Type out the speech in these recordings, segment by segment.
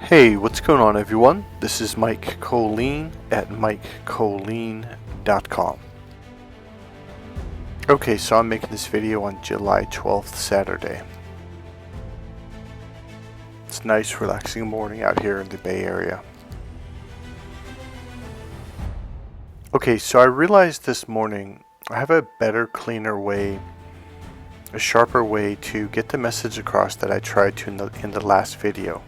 Hey, what's going on everyone? This is Mike Kollin at MikeKollin.com. Okay, so I'm making this video on July 12th, Saturday. It's a nice, relaxing morning out here in the Bay Area. Okay, so I realized this morning I have a better, cleaner way, a sharper way to get the message across that I tried to in the last video.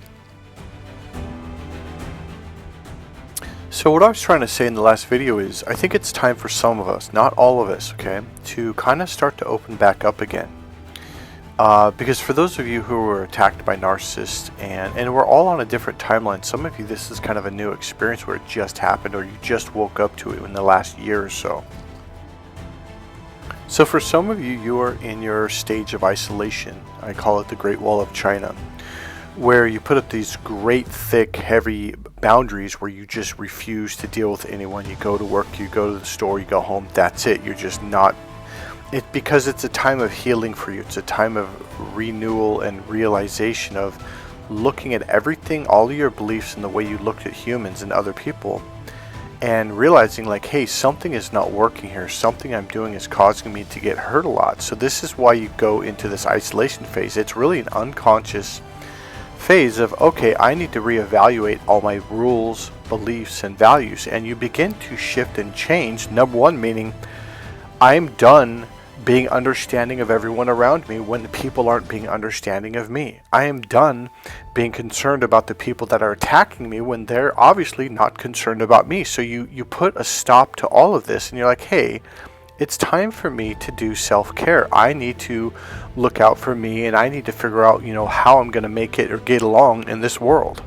So what I was trying to say in the last video is, I think it's time for some of us, not all of us, okay, to kind of start to open back up again. Because for those of you who were attacked by narcissists, and we're all on a different timeline, some of you this is kind of a new experience where it just happened or you just woke up to it in the last year or so. So for some of you, you are in your stage of isolation. I call it the Great Wall of China, where you put up these great, thick, heavy boundaries where you just refuse to deal with anyone. You go to work, you go to the store, you go home, that's it. You're just not, because it's a time of healing for you. It's a time of renewal and realization of looking at everything, all of your beliefs and the way you looked at humans and other people, and realizing like, hey, something is not working here. Something I'm doing is causing me to get hurt a lot. So this is why you go into this isolation phase. It's really an unconscious phase of, okay, I need to reevaluate all my rules, beliefs, and values, and you begin to shift and change. Number one, meaning I'm done being understanding of everyone around me when the people aren't being understanding of me. I am done being concerned about the people that are attacking me when they're obviously not concerned about me. So you put a stop to all of this and you're like, hey, it's time for me to do self-care. I need to look out for me, and I need to figure out, how I'm going to make it or get along in this world.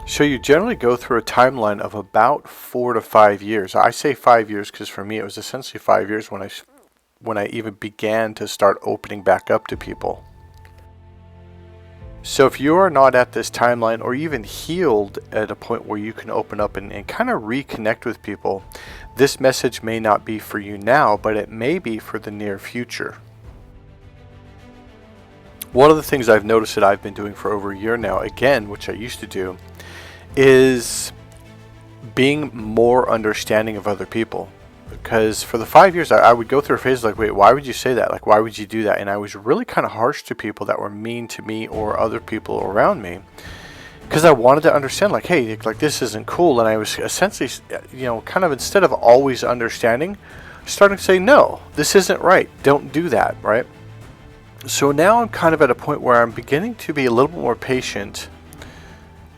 So you generally go through a timeline of about 4 to 5 years. I say 5 years because for me it was essentially 5 years when I even began to start opening back up to people. So if you are not at this timeline or even healed at a point where you can open up and kind of reconnect with people, this message may not be for you now, but it may be for the near future. One of the things I've noticed that I've been doing for over a year now, again, which I used to do, is being more understanding of other people. Because for the 5 years, I would go through a phase like, wait, why would you say that? Like, why would you do that? And I was really kind of harsh to people that were mean to me or other people around me. Because I wanted to understand, like, hey, like this isn't cool. And I was essentially, kind of instead of always understanding, starting to say, no, this isn't right. Don't do that, right? So now I'm kind of at a point where I'm beginning to be a little bit more patient.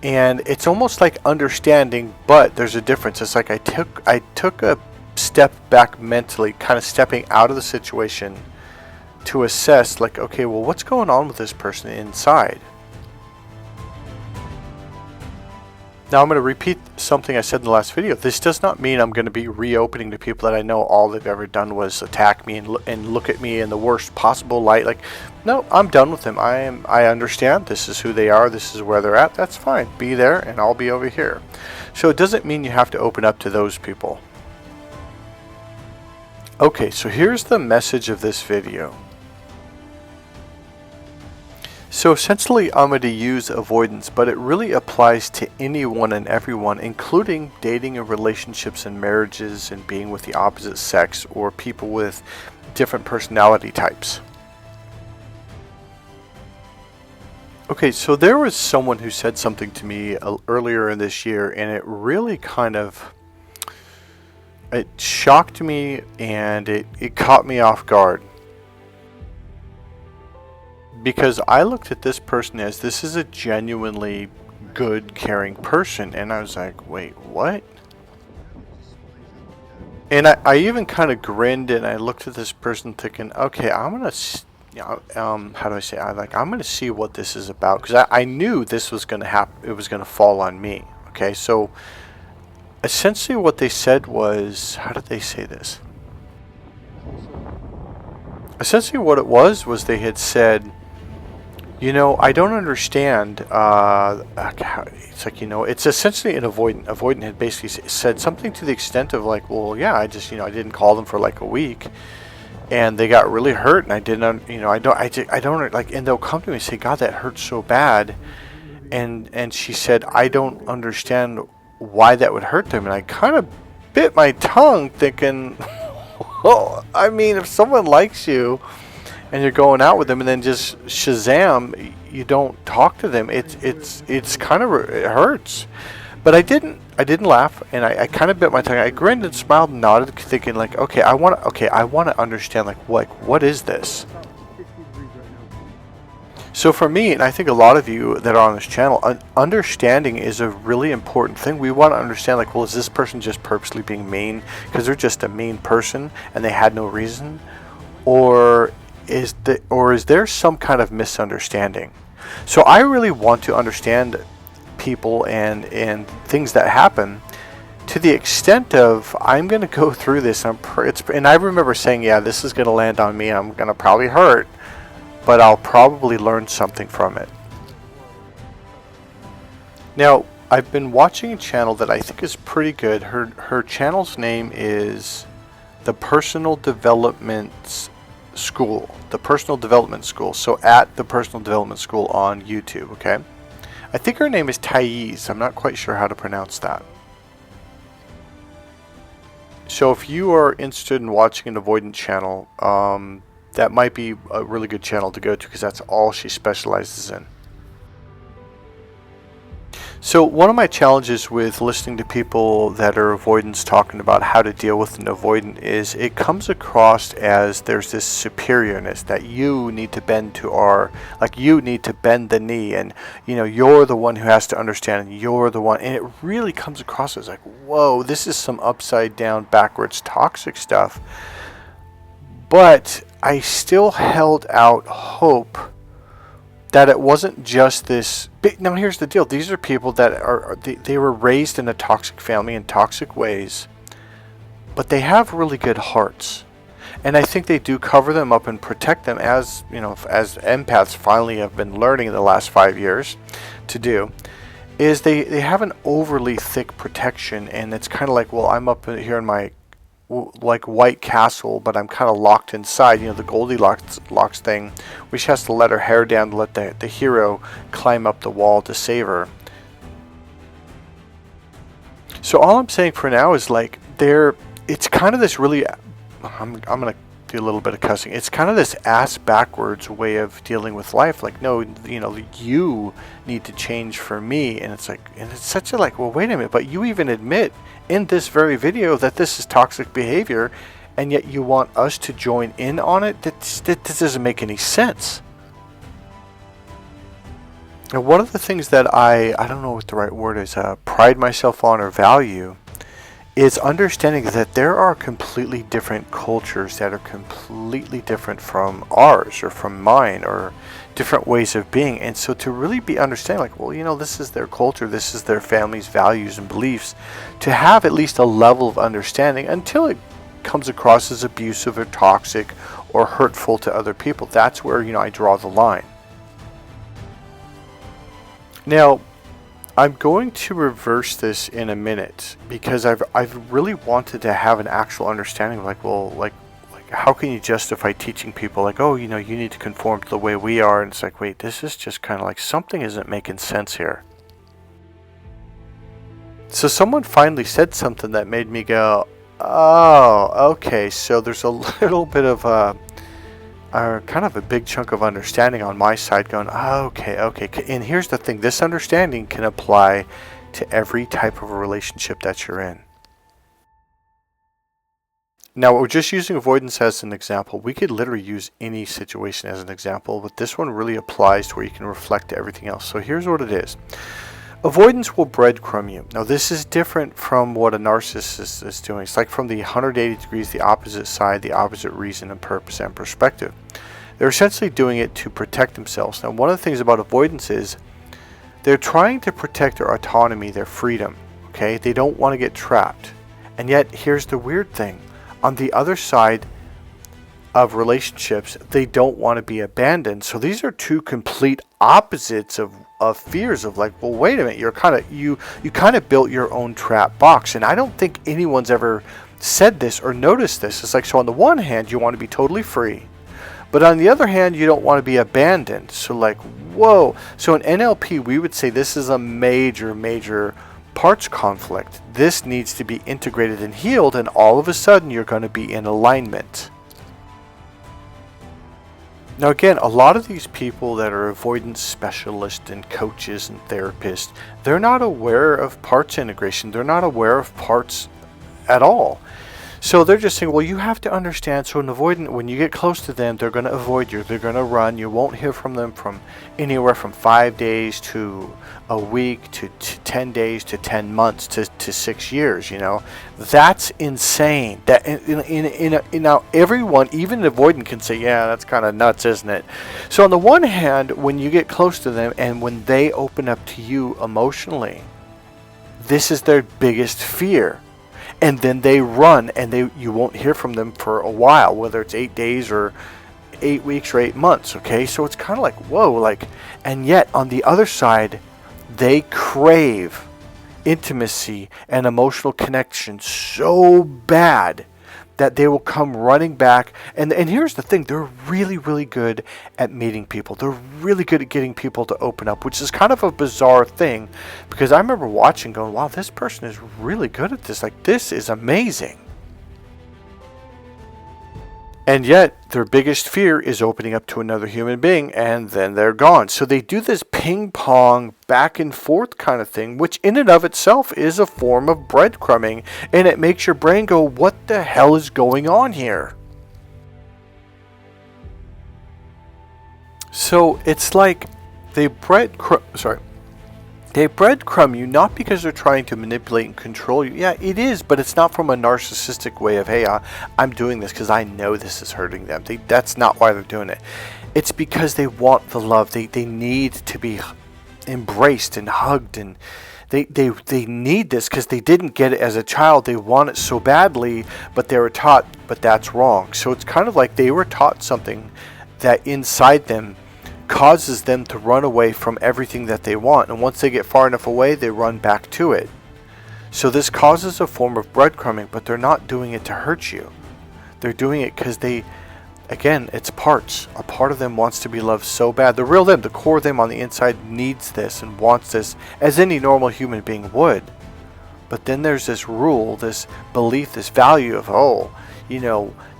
And it's almost like understanding, but there's a difference. It's like I took a step back mentally, kind of stepping out of the situation to assess, like, okay, well, what's going on with this person inside? Now I'm going to repeat something I said in the last video. This does not mean I'm going to be reopening to people that I know all they've ever done was attack me and look at me in the worst possible light. Like, no, I'm done with them. I understand. This is who they are. This is where they're at. That's fine. Be there and I'll be over here. So it doesn't mean you have to open up to those people. Okay, so here's the message of this video. So essentially I'm going to use avoidance, but it really applies to anyone and everyone, including dating and relationships and marriages and being with the opposite sex or people with different personality types. Okay, so there was someone who said something to me earlier in this year, and it really kind of, it shocked me and it caught me off guard. Because I looked at this person as this is a genuinely good, caring person. And I was like, wait, what? And I even kind of grinned and I looked at this person thinking, okay, I'm going to, how do I say? I'm going to see what this is about. Because I knew this was going to happen. It was going to fall on me. Okay, so essentially what they said was, how did they say this? Essentially what it was they had said, I don't understand. It's like, it's essentially an avoidant. Avoidant had basically said something to the extent of like, well, yeah, I just, I didn't call them for like a week, and they got really hurt, and I didn't, I don't like, and they'll come to me and say, God, that hurts so bad, And she said, I don't understand why that would hurt them. And I kind of bit my tongue thinking, well, I mean, if someone likes you and you're going out with them and then just Shazam, you don't talk to them, it's kind of, it hurts. But I didn't laugh, and I kind of bit my tongue. I grinned and smiled and nodded, thinking like, okay, I want to understand like what is this? So for me, and I think a lot of you that are on this channel, understanding is a really important thing. We want to understand like, well, is this person just purposely being mean because they're just a mean person and they had no reason, or is there some kind of misunderstanding? So I really want to understand people and things that happen, to the extent of I'm going to go through this. And I remember saying, yeah, this is going to land on me. I'm going to probably hurt, but I'll probably learn something from it. Now, I've been watching a channel that I think is pretty good. Her channel's name is the Personal Development School. The Personal Development School. So at the Personal Development School on YouTube, okay? I think her name is Thais. I'm not quite sure how to pronounce that. So if you are interested in watching an Avoidant channel, that might be a really good channel to go to, because that's all she specializes in. So one of my challenges with listening to people that are avoidants talking about how to deal with an avoidant is it comes across as there's this superiorness that you need to bend to you need to bend the knee, and you're the one who has to understand, and you're the one, and it really comes across as like, whoa, this is some upside down, backwards, toxic stuff. But I still held out hope that it wasn't just this. Now here's the deal. These are people that they were raised in a toxic family in toxic ways, but they have really good hearts. And I think they do cover them up and protect them, as as empaths finally have been learning in the last 5 years to do, is they have an overly thick protection, and it's kind of like, well, I'm up here in my like White Castle, but I'm kind of locked inside, the Goldilocks thing, where she has to let her hair down to let the hero climb up the wall to save her. So all I'm saying for now is like, it's kind of this really, I'm gonna do a little bit of cussing, it's kind of this ass backwards way of dealing with life. Like, no, you need to change for me, and it's like, and it's such a like, well, wait a minute, but you even admit in this very video that this is toxic behavior, and yet you want us to join in on it? That doesn't make any sense. And one of the things that I don't know what the right word is, pride myself on or value, is understanding that there are completely different cultures that are completely different from ours or from mine, or different ways of being. And so to really be understanding like, well, this is their culture, this is their family's values and beliefs, to have at least a level of understanding until it comes across as abusive or toxic or hurtful to other people. That's where, I draw the line. Now, I'm going to reverse this in a minute, because I've really wanted to have an actual understanding of like, well, like how can you justify teaching people like, oh, you need to conform to the way we are? And it's like, wait, this is just kind of like, something isn't making sense here. So someone finally said something that made me go, oh, okay, so there's a little bit of kind of a big chunk of understanding on my side going, oh, okay. And here's the thing, this understanding can apply to every type of a relationship that you're in. Now, we're just using avoidance as an example. We could literally use any situation as an example, but this one really applies to where you can reflect to everything else. So here's what it is. Avoidance will breadcrumb you. Now, this is different from what a narcissist is doing. It's like from the 180 degrees, the opposite side, the opposite reason and purpose and perspective. They're essentially doing it to protect themselves. Now, one of the things about avoidance is they're trying to protect their autonomy, their freedom. Okay? They don't want to get trapped. And yet, here's the weird thing. On the other side of relationships, they don't want to be abandoned. So these are two complete opposites of fears of like, well, wait a minute, you kind of built your own trap box. And I don't think anyone's ever said this or noticed this. It's like, so on the one hand, you want to be totally free, but on the other hand, you don't want to be abandoned. So like, whoa. So in NLP, we would say this is a major parts conflict. This needs to be integrated and healed, and all of a sudden you're going to be in alignment. Now again, a lot of these people that are avoidance specialists and coaches and therapists, they're not aware of parts integration. They're not aware of parts at all. So they're just saying, well, you have to understand, so an avoidant, when you get close to them, they're going to avoid you. They're going to run. You won't hear from them from anywhere from 5 days to a week to 10 days to 10 months to 6 years, you know. That's insane. That now everyone, even an avoidant, can say, yeah, that's kind of nuts, isn't it? So on the one hand, when you get close to them and when they open up to you emotionally, this is their biggest fear. And then they run, and you won't hear from them for a while, whether it's 8 days or 8 weeks or 8 months, okay? So it's kind of like, whoa, like, and yet on the other side, they crave intimacy and emotional connection so bad that they will come running back. And here's the thing, they're really good at meeting people. They're really good at getting people to open up, which is kind of a bizarre thing, because I remember watching going, wow, this person is really good at this. Like, this is amazing. And yet their biggest fear is opening up to another human being, and then they're gone. So they do this ping pong back and forth kind of thing, which in and of itself is a form of breadcrumbing, and it makes your brain go, what the hell is going on here? So it's like they breadcrumb you not because they're trying to manipulate and control you. Yeah, it is, but it's not from a narcissistic way of, hey, I'm doing this because I know this is hurting them. That's not why they're doing it. It's because they want the love. They need to be embraced and hugged, and they need this because they didn't get it as a child. They want it so badly, but they were taught, but that's wrong. So it's kind of like they were taught something that inside them causes them to run away from everything that they want, and once they get far enough away, they run back to it. So this causes a form of breadcrumbing, but they're not doing it to hurt you. They're doing it because again, it's parts. A part of them wants to be loved so bad. The real them, the core of them on the inside, needs this and wants this, as any normal human being would. But then there's this rule, this belief, this value of,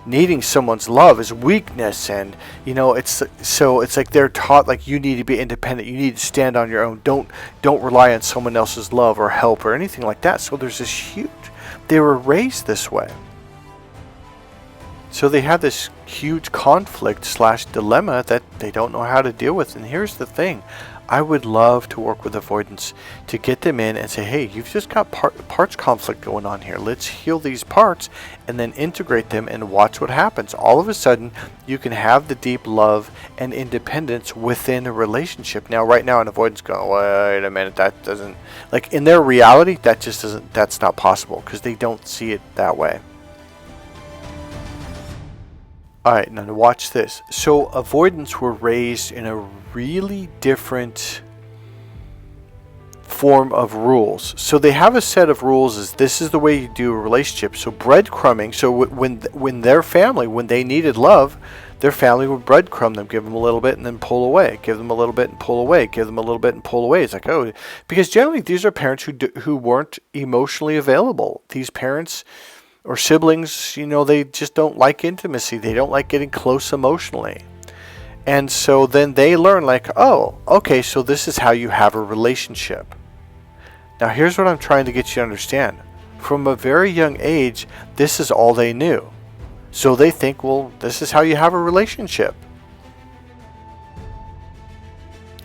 needing someone's love is weakness, and it's like they're taught, like, you need to be independent, you need to stand on your own, don't rely on someone else's love or help or anything like that. So there's this they were raised this way, so they have this huge conflict / dilemma that they don't know how to deal with. And here's the thing, I would love to work with avoidance to get them in and say, hey, you've just got parts conflict going on here. Let's heal these parts and then integrate them and watch what happens. All of a sudden, you can have the deep love and independence within a relationship. Now, right now, an avoidance going, wait a minute, that doesn't, like, in their reality, that's not possible because they don't see it that way. Alright, now to watch this. So avoidants were raised in a really different form of rules. So they have a set of rules, is this is the way you do a relationship. So breadcrumbing, so when their family, when they needed love, their family would breadcrumb them, give them a little bit and then pull away, give them a little bit and pull away, give them a little bit and pull away. It's like, oh, because generally these are parents who weren't emotionally available. These parents or siblings, they just don't like intimacy. They don't like getting close emotionally. And so then they learn, like, oh, okay, so this is how you have a relationship. Now here's what I'm trying to get you to understand. From a very young age, this is all they knew. So they think, well, this is how you have a relationship.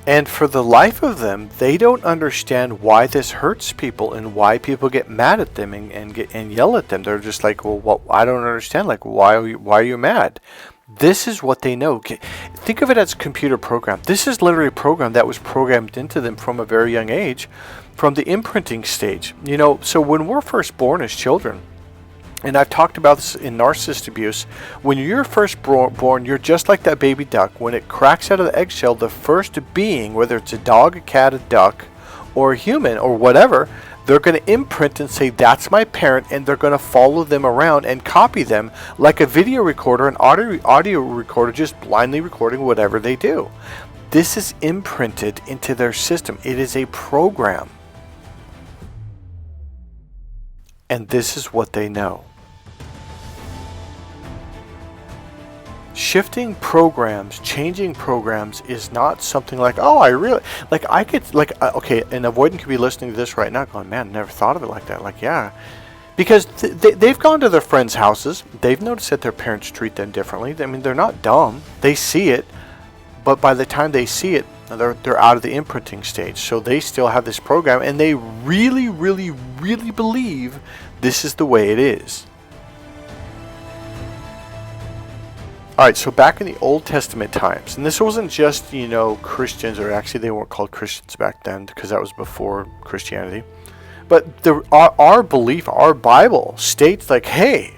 And for the life of them, they don't understand why this hurts people and why people get mad at them and yell at them. They're just like, well, I don't understand. Like, why are you mad? This is what they know. Think of it as a computer program. This is literally a program that was programmed into them from a very young age, from the imprinting stage. So when we're first born as children, and I've talked about this in narcissist abuse, when you're first born, you're just like that baby duck. When it cracks out of the eggshell, the first being, whether it's a dog, a cat, a duck, or a human, or whatever, they're going to imprint and say, that's my parent, and they're going to follow them around and copy them like a video recorder, an audio recorder, just blindly recording whatever they do. This is imprinted into their system. It is a program. And this is what they know. Shifting programs, changing programs is not something like, oh, I really, like I could, like, okay, an avoidant could be listening to this right now going, man, never thought of it like that. Like, yeah. Because they've gone to their friends' houses. They've noticed that their parents treat them differently. I mean, they're not dumb. They see it. But by the time they see it, they're out of the imprinting stage. So they still have this program, and they really, really, really believe this is the way it is. Alright, so back in the Old Testament times, and this wasn't just, Christians, or actually they weren't called Christians back then because that was before Christianity. But our belief, our Bible states like, hey,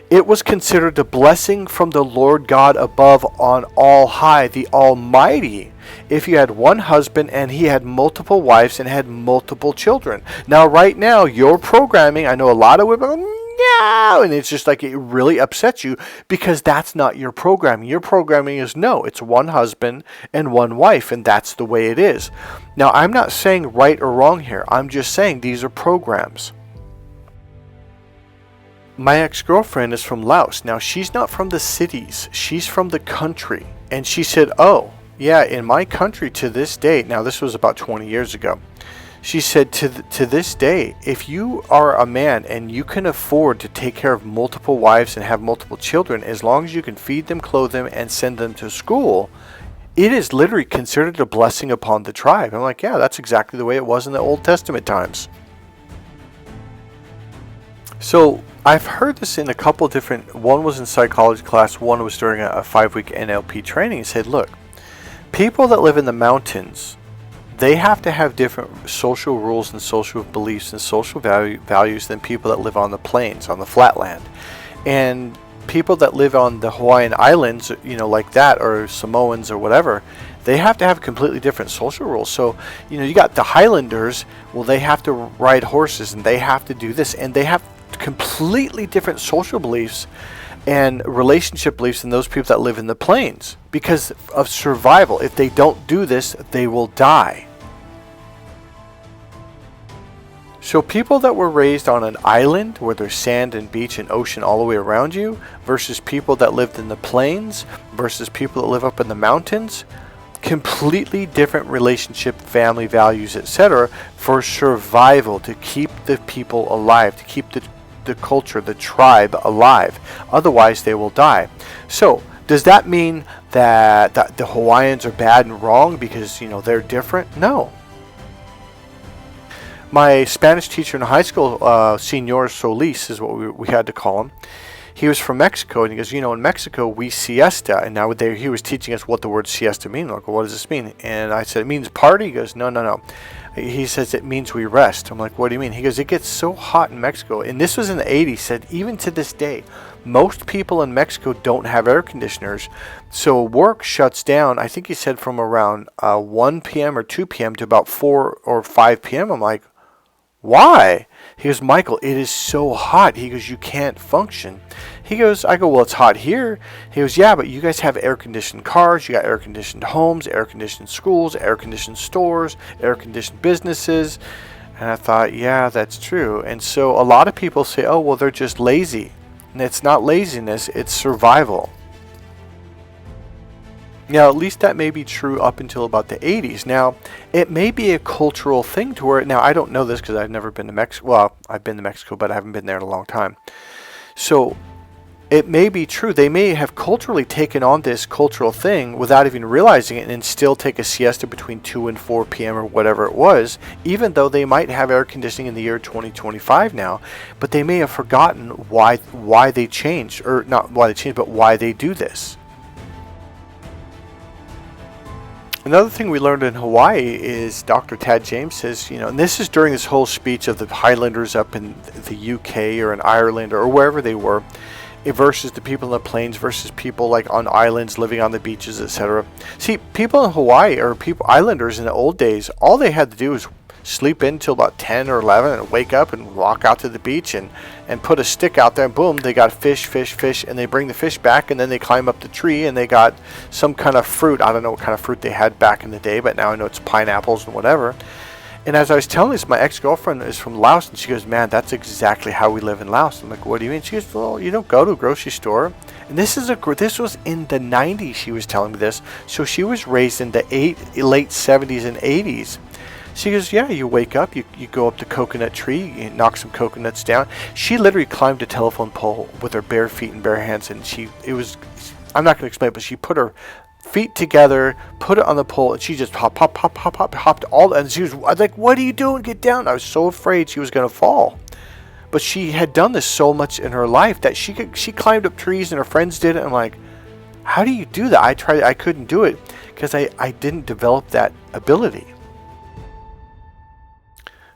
it was considered a blessing from the Lord God above on all high, the Almighty, if you had one husband and he had multiple wives and had multiple children. Now, right now, your programming, I know a lot of women, no, and it's just like it really upsets you because that's not your programming. Your programming is no, it's one husband and one wife, and that's the way it is. Now, I'm not saying right or wrong here. I'm just saying these are programs. My ex-girlfriend is from Laos. Now, she's not from the cities. She's from the country. And she said, oh, yeah, in my country to this day, now this was about 20 years ago, she said to this day, if you are a man and you can afford to take care of multiple wives and have multiple children, as long as you can feed them, clothe them, and send them to school, it is literally considered a blessing upon the tribe. I'm like, yeah, that's exactly the way it was in the Old Testament times. So I've heard this in a couple different, one was in psychology class, one was during a 5-week NLP training. It said, look, people that live in the mountains, they have to have different social rules and social beliefs and social values than people that live on the plains, on the flatland. And people that live on the Hawaiian Islands, like that, or Samoans or whatever, they have to have completely different social rules. So, you got the Highlanders, well, they have to ride horses and they have to do this, and they have completely different social beliefs and relationship beliefs than those people that live in the plains because of survival. If they don't do this, they will die. So people that were raised on an island where there's sand and beach and ocean all the way around you versus people that lived in the plains versus people that live up in the mountains, completely different relationship, family values, etc. for survival, to keep the people alive, to keep the culture, the tribe alive. Otherwise, they will die. So, does that mean that the Hawaiians are bad and wrong because, they're different? No. My Spanish teacher in high school, Senor Solis is what we had to call him. He was from Mexico, and he goes, in Mexico, we siesta. And now he was teaching us what the word siesta means. Like, well, what does this mean? And I said, it means party? He goes, no. He says it means we rest. I'm like, what do you mean? He goes, it gets so hot in Mexico. And this was in the 80s. He said, even to this day, most people in Mexico don't have air conditioners. So work shuts down, I think he said from around 1 p.m. or 2 p.m. to about 4 or 5 p.m. I'm like, why? He goes, Michael, it is so hot. He goes, you can't function. I go, well, it's hot here. He goes, yeah, but you guys have air-conditioned cars, you got air-conditioned homes, air-conditioned schools, air-conditioned stores, air-conditioned businesses. And I thought, yeah, that's true. And so a lot of people say, oh, well, they're just lazy. And it's not laziness, it's survival. Now, at least that may be true up until about the 80s. Now, it may be a cultural thing to where, now I don't know this because I've never been to Mexico. Well, I've been to Mexico, but I haven't been there in a long time. So, it may be true. They may have culturally taken on this cultural thing without even realizing it and still take a siesta between 2 and 4 p.m. or whatever it was, even though they might have air conditioning in the year 2025 now, but they may have forgotten why they changed, or not why they changed, but why they do this. Another thing we learned in Hawaii is Dr. Tad James says, and this is during this whole speech of the Highlanders up in the UK or in Ireland or wherever they were, versus the people in the plains versus people like on islands living on the beaches, etc. See, people in Hawaii or islanders in the old days, all they had to do was sleep in until about 10 or 11 and wake up and walk out to the beach and put a stick out there, and boom, they got fish, and they bring the fish back, and then they climb up the tree and they got some kind of fruit. I don't know what kind of fruit they had back in the day, but now I know it's pineapples and whatever. And as I was telling this, my ex-girlfriend is from Laos, and she goes, man, that's exactly how we live in Laos. I'm like, what do you mean? She goes, well, you don't go to a grocery store. And this was in the 90s, she was telling me this. So she was raised in the late 70s and 80s. She goes, yeah, you wake up, you go up the coconut tree, you knock some coconuts down. She literally climbed a telephone pole with her bare feet and bare hands, and I'm not going to explain it, but she put her feet together, put it on the pole, and she just hopped all, and I was like, what are you doing? Get down. I was so afraid she was going to fall. But she had done this so much in her life that she climbed up trees, and her friends did it. I'm like, how do you do that? I tried, I couldn't do it because I didn't develop that ability.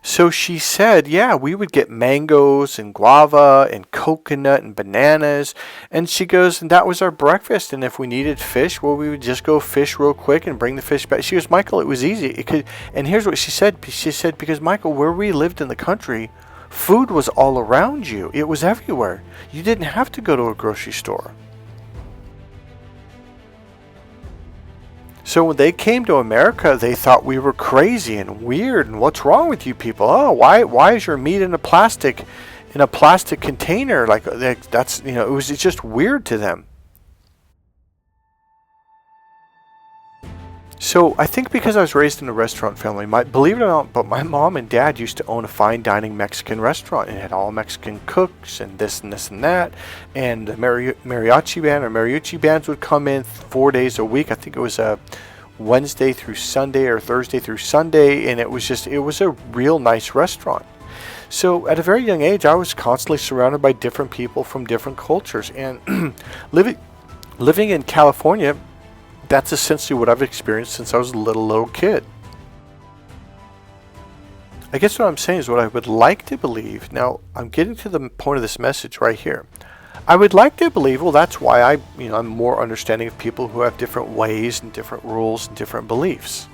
So she said, yeah, we would get mangoes and guava and coconut and bananas. And she goes, and that was our breakfast. And if we needed fish, well, we would just go fish real quick and bring the fish back. She goes, Michael, it was easy. And here's what she said. She said, because Michael, where we lived in the country, food was all around you. It was everywhere. You didn't have to go to a grocery store. So when they came to America, they thought we were crazy and weird. And what's wrong with you people? Oh, why is your meat in a plastic container? Like that's, it's just weird to them. So I think because I was raised in a restaurant family, believe it or not, but my mom and dad used to own a fine dining Mexican restaurant. It had all Mexican cooks and this and this and that. And the mariachi bands would come in 4 days a week. I think it was a Wednesday through Sunday or Thursday through Sunday. And it was a real nice restaurant. So at a very young age, I was constantly surrounded by different people from different cultures. And living in California, that's essentially what I've experienced since I was a little kid. I guess what I'm saying is what I would like to believe. Now, I'm getting to the point of this message right here. I would like to believe, well, that's why I'm more understanding of people who have different ways and different rules and different beliefs.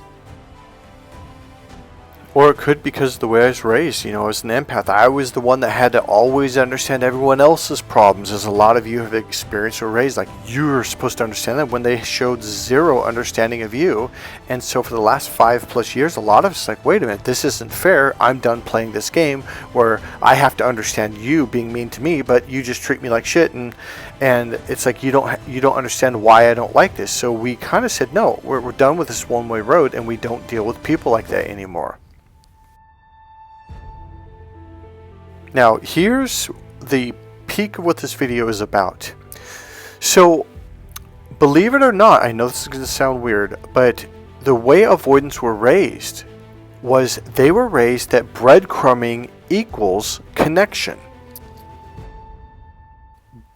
Or it could because the way I was raised, as an empath, I was the one that had to always understand everyone else's problems, as a lot of you have experienced or raised. Like, you're supposed to understand that when they showed zero understanding of you. And so for the last 5+ years, a lot of us like, wait a minute, this isn't fair. I'm done playing this game where I have to understand you being mean to me, but you just treat me like shit. And it's like, you don't understand why I don't like this. So we kind of said, no, we're done with this one-way road, and we don't deal with people like that anymore. Now, here's the peak of what this video is about. So, believe it or not, I know this is going to sound weird, but the way avoidants were raised was they were raised that breadcrumbing equals connection.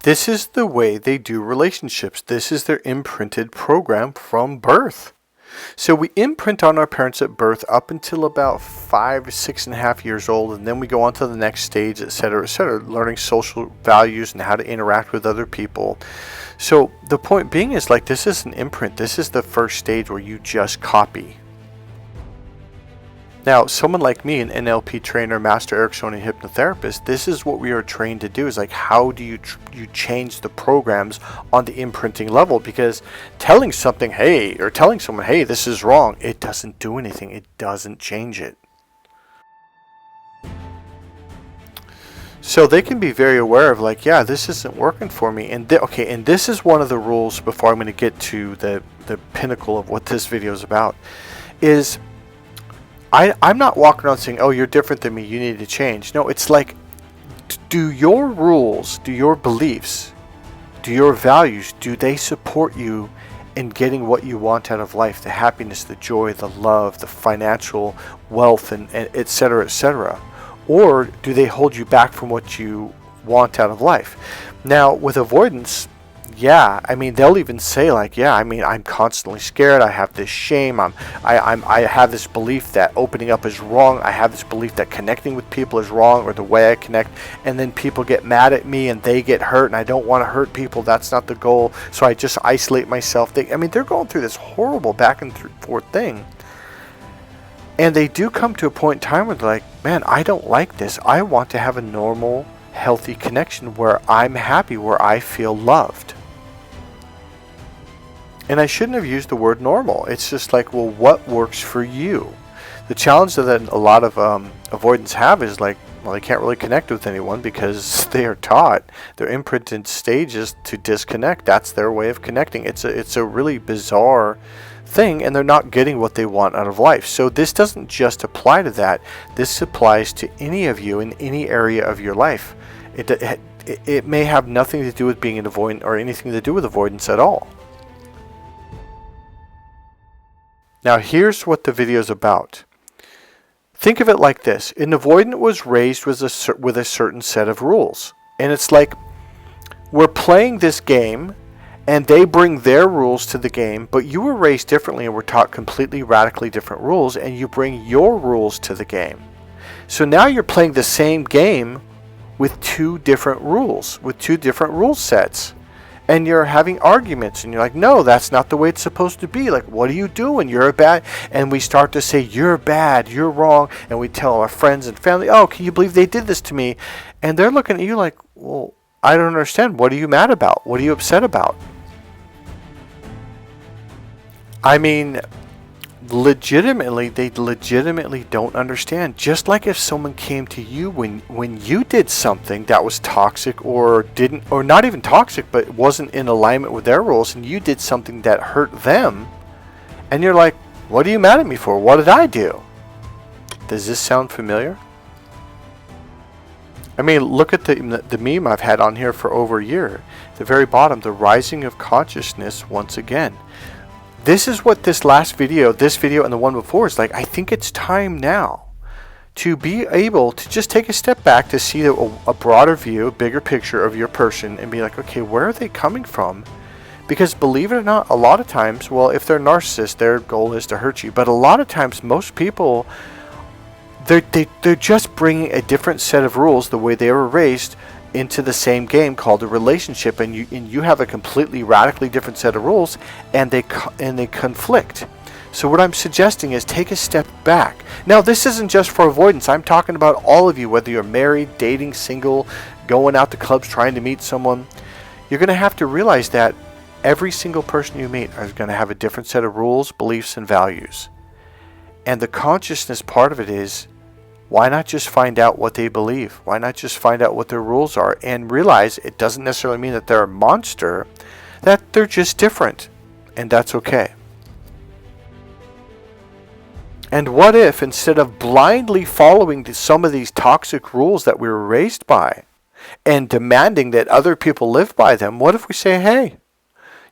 This is the way they do relationships. This is their imprinted program from birth. So we imprint on our parents at birth up until about 5, 6.5 years old, and then we go on to the next stage, etc., learning social values and how to interact with other people. So the point being is, like, this is an imprint. This is the first stage where you just copy. Now, someone like me, an NLP trainer, master Ericksonian hypnotherapist, this is what we are trained to do, is like, how do you change the programs on the imprinting level? Because telling someone, hey, this is wrong, it doesn't do anything. It doesn't change it. So they can be very aware of, like, yeah, this isn't working for me. And and this is one of the rules before I'm going to get to the pinnacle of what this video is about, is I'm not walking around saying, oh, you're different than me, you need to change. No, it's like, do your rules, do your beliefs, do your values, do they support you in getting what you want out of life? The happiness, the joy, the love, the financial wealth, and et cetera, et cetera. Or do they hold you back from what you want out of life? Now, with avoidance, yeah, I mean, they'll even say, like, yeah, I mean, I'm constantly scared. I have this shame. I have this belief that opening up is wrong. I have this belief that connecting with people is wrong, or the way I connect. And then people get mad at me and they get hurt, and I don't want to hurt people. That's not the goal. So I just isolate myself. They're going through this horrible back and forth thing. And they do come to a point in time where they're like, man, I don't like this. I want to have a normal, healthy connection where I'm happy, where I feel loved. And I shouldn't have used the word normal. It's just like, well, what works for you? The challenge that a lot of avoidants have is like, well, they can't really connect with anyone because they are taught, their imprinted stages to disconnect. That's their way of connecting. It's a really bizarre thing, and they're not getting what they want out of life. So this doesn't just apply to that. This applies to any of you in any area of your life. It may have nothing to do with being an avoidant or anything to do with avoidance at all. Now here's what the video is about. Think of it like this. An avoidant was raised with a certain set of rules. And it's like, we're playing this game, and they bring their rules to the game, but you were raised differently and were taught completely radically different rules, and you bring your rules to the game. So now you're playing the same game with two different rules, with two different rule sets. And you're having arguments, and you're like, no, that's not the way it's supposed to be. Like, what are you doing? You're bad. And we start to say, you're bad, you're wrong. And we tell our friends and family, oh, can you believe they did this to me? And they're looking at you like, well, I don't understand. What are you mad about? What are you upset about? I mean, they legitimately don't understand. Just like if someone came to you when you did something that was toxic or not even toxic, but wasn't in alignment with their rules, and you did something that hurt them, and you're like, what are you mad at me for? What did I do? Does this sound familiar? I mean, look at the meme I've had on here for over a year. At the very bottom, the rising of consciousness once again. This is what this video and the one before is like. I think it's time now to be able to just take a step back to see a broader view, a bigger picture of your person, and be like, okay, where are they coming from? Because believe it or not, a lot of times, well, if they're narcissists, their goal is to hurt you. But a lot of times, most people, they're just bringing a different set of rules, the way they were raised, into the same game called a relationship, and you have a completely radically different set of rules, and they conflict. So what I'm suggesting is take a step back. Now this isn't just for avoidance. I'm talking about all of you, whether you're married, dating, single, going out to clubs, trying to meet someone. You're going to have to realize that every single person you meet is going to have a different set of rules, beliefs, and values. And the consciousness part of it is, why not just find out what they believe? Why not just find out what their rules are and realize it doesn't necessarily mean that they're a monster, that they're just different, and that's okay. And what if, instead of blindly following some of these toxic rules that we were raised by and demanding that other people live by them, what if we say, hey,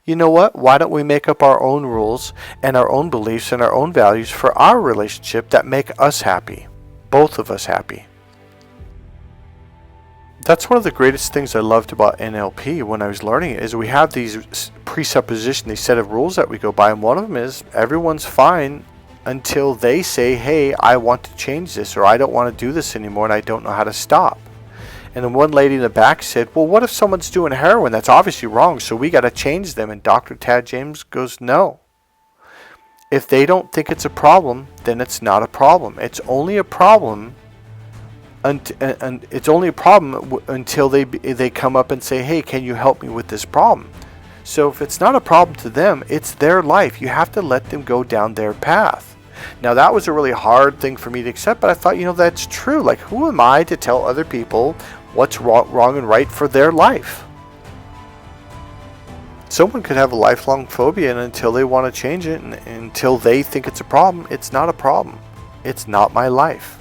you know what? Why don't we make up our own rules and our own beliefs and our own values for our relationship that make us happy? Both of us happy. That's one of the greatest things I loved about NLP when I was learning it, is we have these presuppositions, these set of rules that we go by, and one of them is everyone's fine until they say, hey, I want to change this, or I don't want to do this anymore and I don't know how to stop. And then one lady in the back said, well, what if someone's doing heroin? That's obviously wrong, so we got to change them. And Dr. Tad James goes, no. If they don't think it's a problem, then it's not a problem. It's only a problem, and it's only a problem until they come up and say, hey, can you help me with this problem? So if it's not a problem to them, it's their life. You have to let them go down their path. Now that was a really hard thing for me to accept, but I thought, that's true. Like, who am I to tell other people what's wrong and right for their life? Someone could have a lifelong phobia, and until they want to change it, and until they think it's a problem, it's not a problem. It's not my life.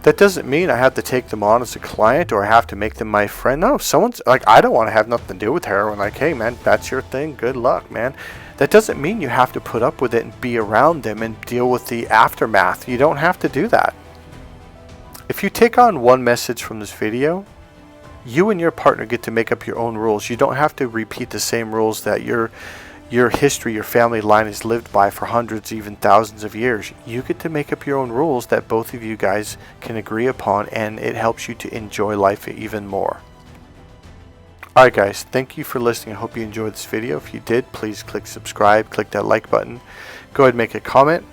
That doesn't mean I have to take them on as a client or I have to make them my friend. No, someone's like, I don't want to have nothing to do with heroin. Like, hey man, that's your thing. Good luck, man. That doesn't mean you have to put up with it and be around them and deal with the aftermath. You don't have to do that. If you take on one message from this video, you and your partner get to make up your own rules. You don't have to repeat the same rules that your history, your family line is lived by for hundreds, even thousands of years. You get to make up your own rules that both of you guys can agree upon, and it helps you to enjoy life even more. Alright guys, thank you for listening. I hope you enjoyed this video. If you did, please click subscribe, click that like button. Go ahead and make a comment.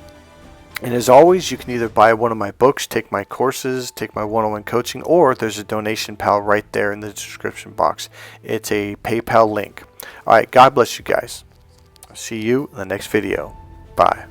And as always, you can either buy one of my books, take my courses, take my one-on-one coaching, or there's a donation pal right there in the description box. It's a PayPal link. All right, God bless you guys. See you in the next video. Bye.